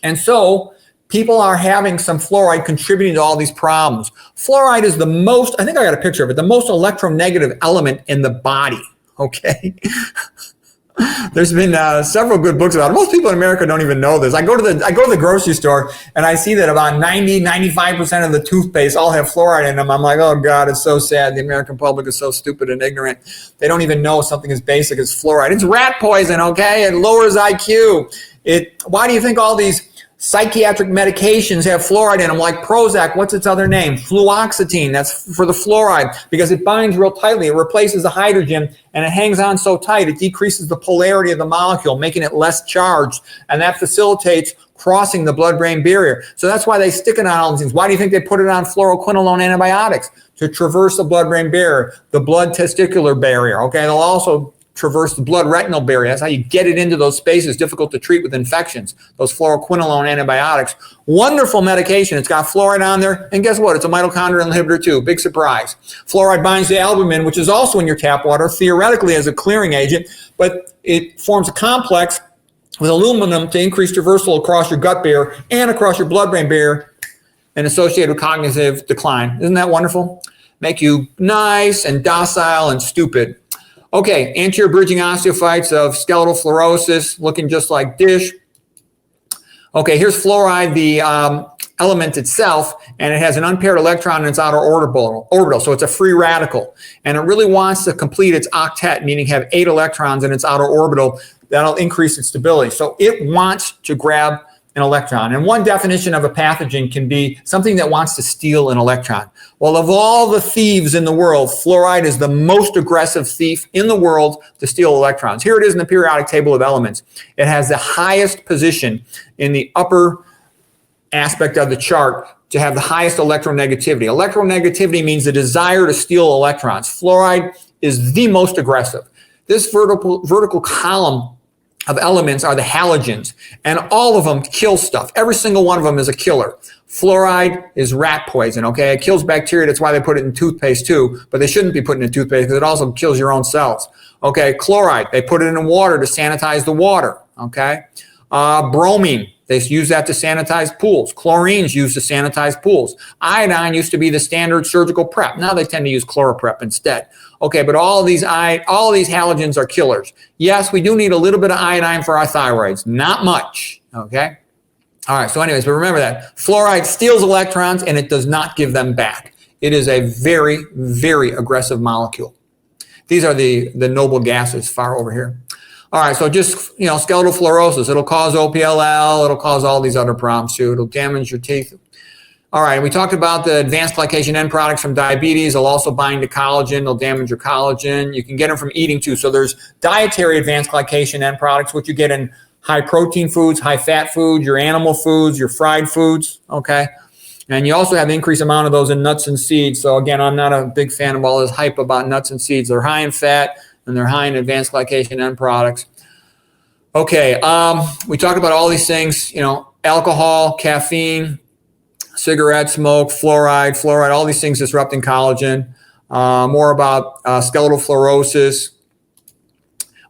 And so people are having some fluoride contributing to all these problems. Fluoride is the most, I think I got a picture of it, the most electronegative element in the body, okay? There's been several good books about it. Most people in America don't even know this. I go to the grocery store and I see that about 95% of the toothpaste all have fluoride in them. I'm like, oh God, it's so sad. The American public is so stupid and ignorant. They don't even know something as basic as fluoride. It's rat poison, okay? It lowers IQ. Why do you think all these psychiatric medications have fluoride in them, like Prozac? What's its other name? Fluoxetine. That's for the fluoride, because it binds real tightly. It replaces the hydrogen, and it hangs on so tight, it decreases the polarity of the molecule, making it less charged, and that facilitates crossing the blood-brain barrier. So that's why they stick it on all these things. Why do you think they put it on fluoroquinolone antibiotics? To traverse the blood-brain barrier, the blood-testicular barrier, okay? They'll also traverse the blood-retinal barrier. That's how you get it into those spaces difficult to treat with infections, those fluoroquinolone antibiotics. Wonderful medication. It's got fluoride on there, and guess what? It's a mitochondrial inhibitor too. Big surprise. Fluoride binds to albumin, which is also in your tap water, theoretically as a clearing agent, but it forms a complex with aluminum to increase traversal across your gut barrier and across your blood-brain barrier, and associated with cognitive decline. Isn't that wonderful? Make you nice and docile and stupid. Okay, anterior bridging osteophytes of skeletal fluorosis, looking just like dish. Okay, here's fluoride, the element itself, and it has an unpaired electron in its outer orbital, so it's a free radical. And it really wants to complete its octet, meaning have 8 electrons in its outer orbital. That'll increase its stability. So it wants to grab an electron. And one definition of a pathogen can be something that wants to steal an electron. Well, of all the thieves in the world, fluoride is the most aggressive thief in the world to steal electrons. Here it is in the periodic table of elements. It has the highest position in the upper aspect of the chart to have the highest electronegativity. Electronegativity means the desire to steal electrons. Fluoride is the most aggressive. This vertical column of elements are the halogens, and all of them kill stuff. Every single one of them is a killer. Fluoride is rat poison, okay? It kills bacteria. That's why they put it in toothpaste too, but they shouldn't be putting it in toothpaste because it also kills your own cells. Okay, chloride, they put it in water to sanitize the water, okay? Bromine, they use that to sanitize pools. Chlorine's used to sanitize pools. Iodine used to be the standard surgical prep. Now they tend to use chloroprep instead. Okay, but all of these halogens are killers. Yes, we do need a little bit of iodine for our thyroids, not much, okay? All right, so anyways, but remember that fluoride steals electrons and it does not give them back. It is a very, very aggressive molecule. These are the noble gases far over here. All right, so just, skeletal fluorosis. It'll cause OPLL. It'll cause all these other problems too. It'll damage your teeth. All right, we talked about the advanced glycation end products from diabetes. They'll also bind to collagen. They'll damage your collagen. You can get them from eating too. So there's dietary advanced glycation end products, which you get in high protein foods, high fat foods, your animal foods, your fried foods, okay? And you also have an increased amount of those in nuts and seeds. So again, I'm not a big fan of all this hype about nuts and seeds. They're high in fat and they're high in advanced glycation end products. Okay, we talked about all these things, alcohol, caffeine, cigarette smoke, fluoride, all these things disrupting collagen. More about skeletal fluorosis.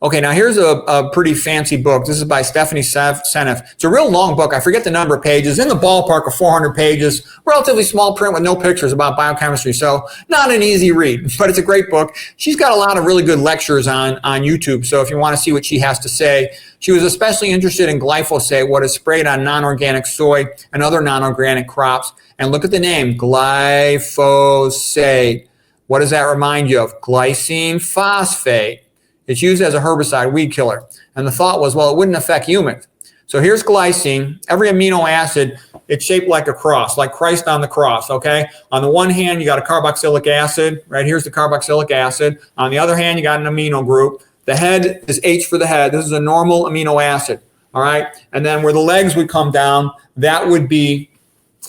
Okay, now here's a pretty fancy book. This is by Stephanie Seneff. It's a real long book. I forget the number of pages. In the ballpark of 400 pages. Relatively small print with no pictures about biochemistry. So not an easy read, but it's a great book. She's got a lot of really good lectures on YouTube. So if you want to see what she has to say, she was especially interested in glyphosate, what is sprayed on non-organic soy and other non-organic crops. And look at the name, glyphosate. What does that remind you of? Glycine phosphate. It's used as a herbicide, weed killer. And the thought was, well, it wouldn't affect humans. So here's glycine. Every amino acid, it's shaped like a cross, like Christ on the cross, okay? On the one hand, you got a carboxylic acid. Right here's the carboxylic acid. On the other hand, you got an amino group. The head is H for the head. This is a normal amino acid, all right? And then where the legs would come down, that would be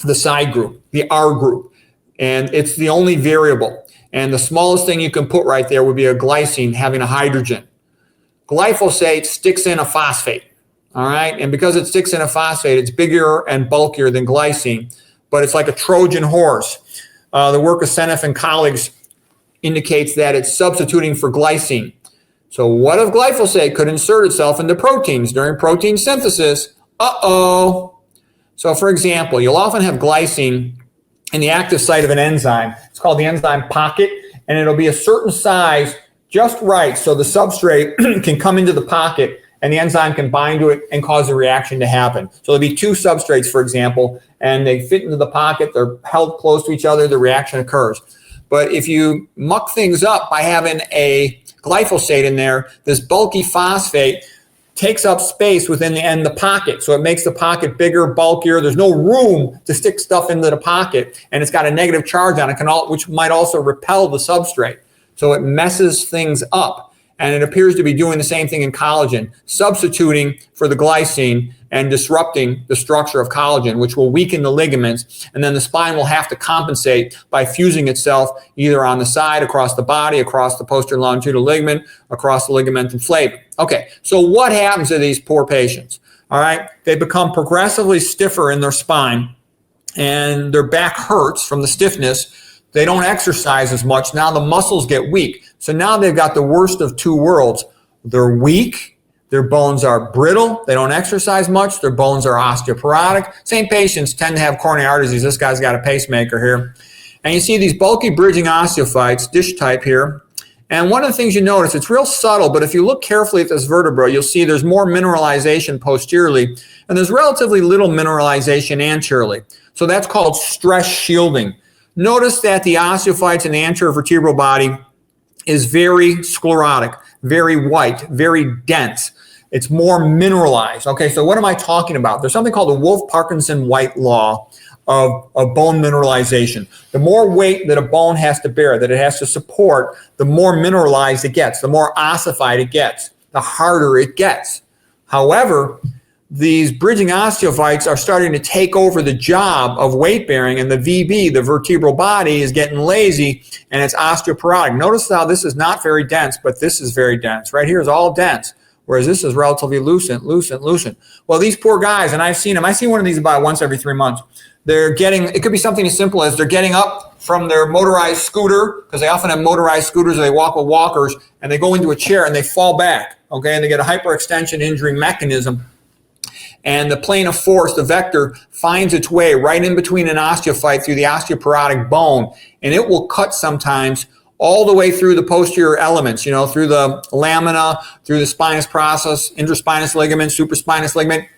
the side group, the R group. And it's the only variable. And the smallest thing you can put right there would be a glycine having a hydrogen. Glyphosate sticks in a phosphate, all right? And because it sticks in a phosphate, it's bigger and bulkier than glycine, but it's like a Trojan horse. The work of Seneff and colleagues indicates that it's substituting for glycine. So what if glyphosate could insert itself into proteins during protein synthesis? Uh-oh. So for example, you'll often have glycine in the active site of an enzyme. It's called the enzyme pocket, and it'll be a certain size just right so the substrate can come into the pocket and the enzyme can bind to it and cause a reaction to happen. So there'll be two substrates, for example, and they fit into the pocket, they're held close to each other, the reaction occurs. But if you muck things up by having a glyphosate in there, this bulky phosphate takes up space within the pocket. So it makes the pocket bigger, bulkier. There's no room to stick stuff into the pocket, and it's got a negative charge on it, which might also repel the substrate. So it messes things up, and it appears to be doing the same thing in collagen, substituting for the glycine and disrupting the structure of collagen, which will weaken the ligaments, and then the spine will have to compensate by fusing itself either on the side, across the body, across the posterior longitudinal ligament, across the ligamentum flavum. Okay, so what happens to these poor patients? All right, they become progressively stiffer in their spine, and their back hurts from the stiffness. They don't exercise as much. Now the muscles get weak. So now they've got the worst of two worlds. They're weak. Their bones are brittle. They don't exercise much. Their bones are osteoporotic. Same patients tend to have coronary heart disease. This guy's got a pacemaker here. And you see these bulky bridging osteophytes, dish type here. And one of the things you notice, it's real subtle, but if you look carefully at this vertebra, you'll see there's more mineralization posteriorly, and there's relatively little mineralization anteriorly. So that's called stress shielding. Notice that the osteophytes in the anterior vertebral body is very sclerotic, very white, very dense. It's more mineralized. Okay, so what am I talking about? There's something called the Wolff-Parkinson-White law of bone mineralization. The more weight that a bone has to bear, that it has to support, the more mineralized it gets, the more ossified it gets, the harder it gets. However, these bridging osteophytes are starting to take over the job of weight bearing, and the VB, the vertebral body, is getting lazy and it's osteoporotic. Notice how this is not very dense, but this is very dense. Right here is all dense, whereas this is relatively loosened. Well, these poor guys, and I've seen them. I see one of these about once every 3 months. They're getting, it could be something as simple as they're getting up from their motorized scooter, because they often have motorized scooters or they walk with walkers, and they go into a chair and they fall back, okay, and they get a hyperextension injury mechanism. And the plane of force, the vector, finds its way right in between an osteophyte through the osteoporotic bone, and it will cut sometimes all the way through the posterior elements, through the lamina, through the spinous process, interspinous ligament, supraspinous ligament.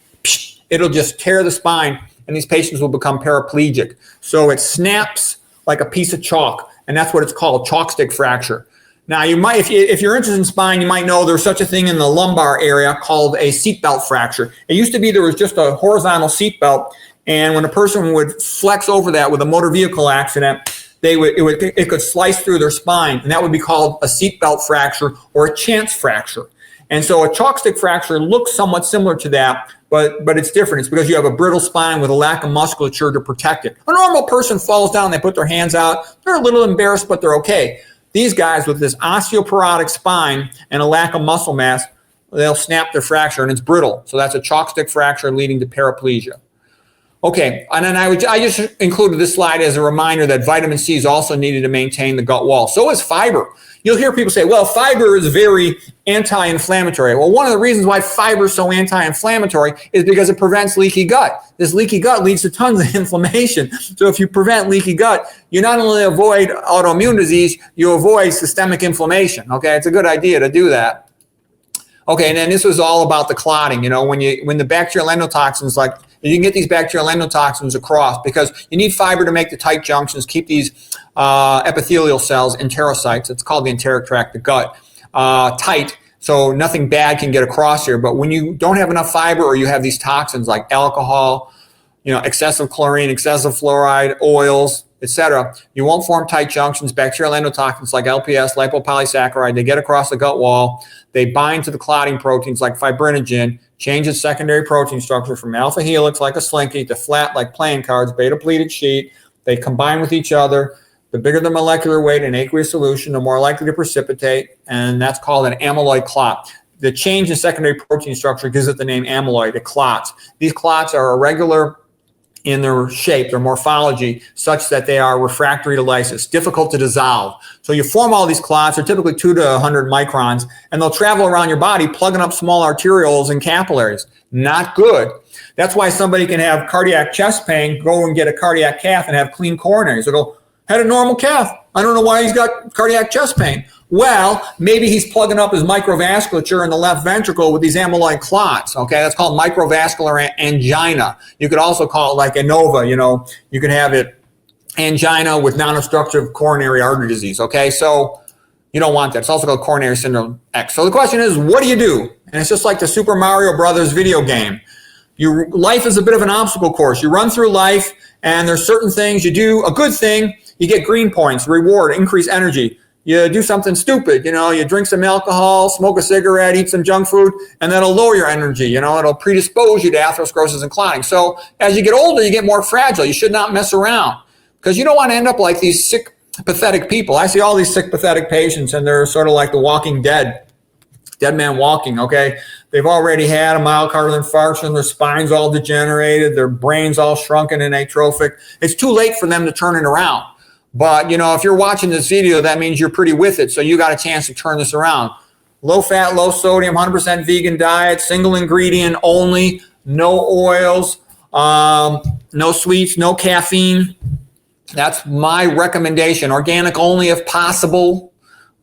It'll just tear the spine, and these patients will become paraplegic. So it snaps like a piece of chalk, and that's what it's called, chalk stick fracture. Now, you might, if you're interested in spine, you might know there's such a thing in the lumbar area called a seatbelt fracture. It used to be there was just a horizontal seatbelt, and when a person would flex over that with a motor vehicle accident, it could slice through their spine, and that would be called a seatbelt fracture or a chance fracture. And so a chalk stick fracture looks somewhat similar to that, but it's different. It's because you have a brittle spine with a lack of musculature to protect it. A normal person falls down, they put their hands out, they're a little embarrassed, but they're okay. These guys with this osteoporotic spine and a lack of muscle mass, they'll snap their fracture, and it's brittle. So that's a chalk stick fracture leading to paraplegia. Okay, and then I just included this slide as a reminder that vitamin C is also needed to maintain the gut wall. So is fiber. You'll hear people say, well, fiber is very anti-inflammatory. Well, one of the reasons why fiber is so anti-inflammatory is because it prevents leaky gut. This leaky gut leads to tons of inflammation. So if you prevent leaky gut, you not only avoid autoimmune disease, you avoid systemic inflammation. Okay, it's a good idea to do that. Okay, and then this was all about the clotting. When the bacterial endotoxins, like you can get these bacterial endotoxins across, because you need fiber to make the tight junctions, keep these epithelial cells, enterocytes, it's called the enteric tract, the gut, tight, so nothing bad can get across here. But when you don't have enough fiber, or you have these toxins like alcohol, excessive chlorine, excessive fluoride, oils, etc., you won't form tight junctions. Bacterial endotoxins like LPS, lipopolysaccharide, they get across the gut wall. They bind to the clotting proteins like fibrinogen, change its secondary protein structure from alpha helix like a slinky to flat like playing cards, beta pleated sheet. They combine with each other. The bigger the molecular weight in aqueous solution, the more likely to precipitate, and that's called an amyloid clot. The change in secondary protein structure gives it the name amyloid. It clots. These clots are irregular in their shape, their morphology, such that they are refractory to lysis, difficult to dissolve. So you form all these clots, they're typically 2 to 100 microns, and they'll travel around your body, plugging up small arterioles and capillaries. Not good. That's why somebody can have cardiac chest pain, go and get a cardiac cath and have clean coronaries. They'll go, had a normal cath. I don't know why he's got cardiac chest pain. Well, maybe he's plugging up his microvasculature in the left ventricle with these amyloid clots. Okay, that's called microvascular angina. You could also call it like ANOVA. You could have it angina with non-obstructive coronary artery disease. Okay, so you don't want that. It's also called coronary syndrome X. So the question is, what do? And it's just like the Super Mario Brothers video game. Your life is a bit of an obstacle course. You run through life, and there's certain things you do. A good thing, you get green points, reward, increase energy. You do something stupid, you drink some alcohol, smoke a cigarette, eat some junk food, and that'll lower your energy. It'll predispose you to atherosclerosis and clotting. So as you get older, you get more fragile. You should not mess around, because you don't want to end up like these sick, pathetic people. I see all these sick, pathetic patients, and they're sort of like the walking dead man walking, okay? They've already had a myocardial infarction, their spine's all degenerated, their brain's all shrunken and atrophic. It's too late for them to turn it around. But, if you're watching this video, that means you're pretty with it. So you got a chance to turn this around. Low fat, low sodium, 100% vegan diet, single ingredient only, no oils, no sweets, no caffeine. That's my recommendation. Organic only if possible.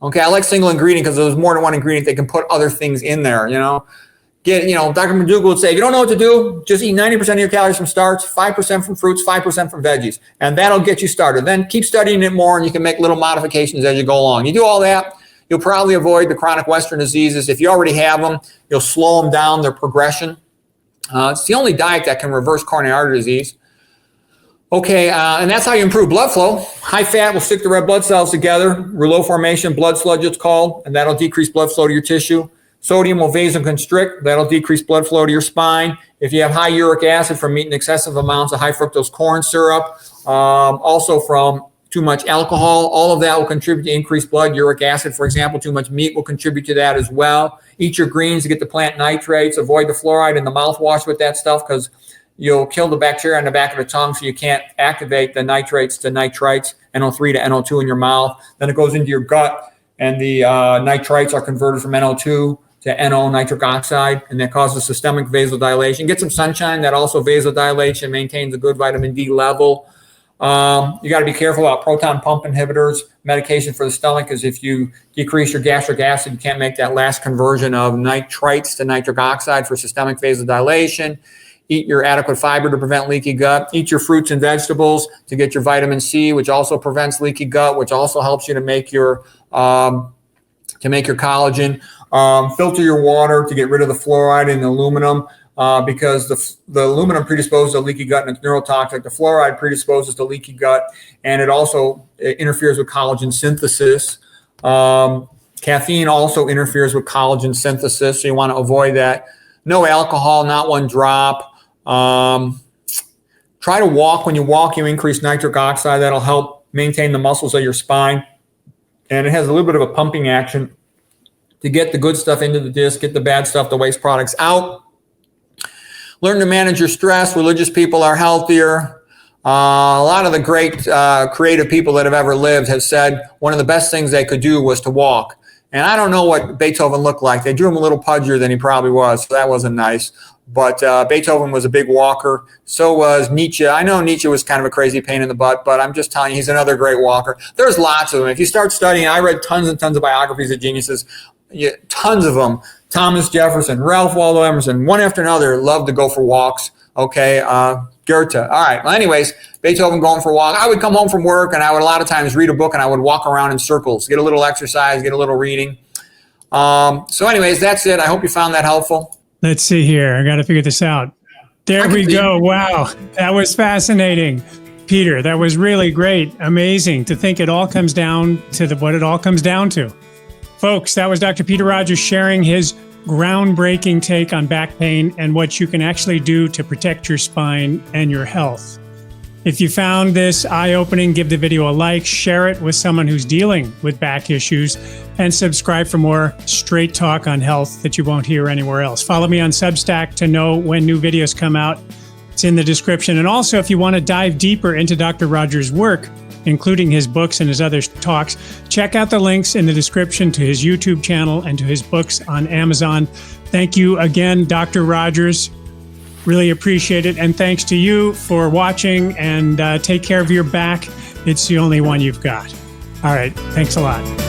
Okay, I like single ingredient because there's more than one ingredient. They can put other things in there, Dr. McDougall would say, if you don't know what to do, just eat 90% of your calories from starch, 5% from fruits, 5% from veggies, and that'll get you started. Then keep studying it more, and you can make little modifications as you go along. You do all that, you'll probably avoid the chronic Western diseases. If you already have them, you'll slow them down, their progression. It's the only diet that can reverse coronary artery disease. Okay, and that's how you improve blood flow. High fat will stick the red blood cells together. Rouleau formation, blood sludge it's called, and that'll decrease blood flow to your tissue. Sodium will vasoconstrict. That'll decrease blood flow to your spine. If you have high uric acid from eating excessive amounts of high fructose corn syrup, also from too much alcohol, all of that will contribute to increased blood uric acid. For example, too much meat will contribute to that as well. Eat your greens to get the plant nitrates. Avoid the fluoride in the mouthwash with that stuff because you'll kill the bacteria on the back of the tongue, so you can't activate the nitrates to nitrites, NO3 to NO2 in your mouth. Then it goes into your gut, and the nitrites are converted from NO2 to NO, nitric oxide, and that causes systemic vasodilation. Get some sunshine. That also vasodilates and maintains a good vitamin D level. You got to be careful about proton pump inhibitors, medication for the stomach, because if you decrease your gastric acid, you can't make that last conversion of nitrites to nitric oxide for systemic vasodilation. Eat your adequate fiber to prevent leaky gut. Eat your fruits and vegetables to get your vitamin C, which also prevents leaky gut, which also helps you to make your collagen. Filter your water to get rid of the fluoride and the aluminum, because the aluminum predisposes to leaky gut and it's neurotoxic. The fluoride predisposes to leaky gut, and it also interferes with collagen synthesis. Caffeine also interferes with collagen synthesis, so you want to avoid that. No alcohol, not one drop. Try to walk. When you walk, you increase nitric oxide. That'll help maintain the muscles of your spine. And it has a little bit of a pumping action to get the good stuff into the disc, get the bad stuff, the waste products out. Learn to manage your stress. Religious people are healthier. A lot of the great creative people that have ever lived have said one of the best things they could do was to walk. And I don't know what Beethoven looked like. They drew him a little pudgier than he probably was, so that wasn't nice. But Beethoven was a big walker. So was Nietzsche. I know Nietzsche was kind of a crazy pain in the butt, but I'm just telling you, he's another great walker. There's lots of them. If you start studying, I read tons and tons of biographies of geniuses, tons of them. Thomas Jefferson, Ralph Waldo Emerson, one after another, loved to go for walks. Okay, Goethe. All right. Well, anyways, Beethoven going for a walk. I would come home from work and I would a lot of times read a book and I would walk around in circles, get a little exercise, get a little reading. So anyways, that's it. I hope you found that helpful. Let's see here. I got to figure this out. There we go. Wow. That was fascinating. Peter, that was really great. Amazing to think it all comes down to what it all comes down to. Folks, that was Dr. Peter Rogers sharing his groundbreaking take on back pain and what you can actually do to protect your spine and your health. If you found this eye-opening, give the video a like, share it with someone who's dealing with back issues, and subscribe for more straight talk on health that you won't hear anywhere else. Follow me on Substack to know when new videos come out. It's in the description. And also, if you want to dive deeper into Dr. Rogers' work, including his books and his other talks, check out the links in the description to his YouTube channel and to his books on Amazon. Thank you again, Dr. Rogers. Really appreciate it. And thanks to you for watching, and take care of your back. It's the only one you've got. All right. Thanks a lot.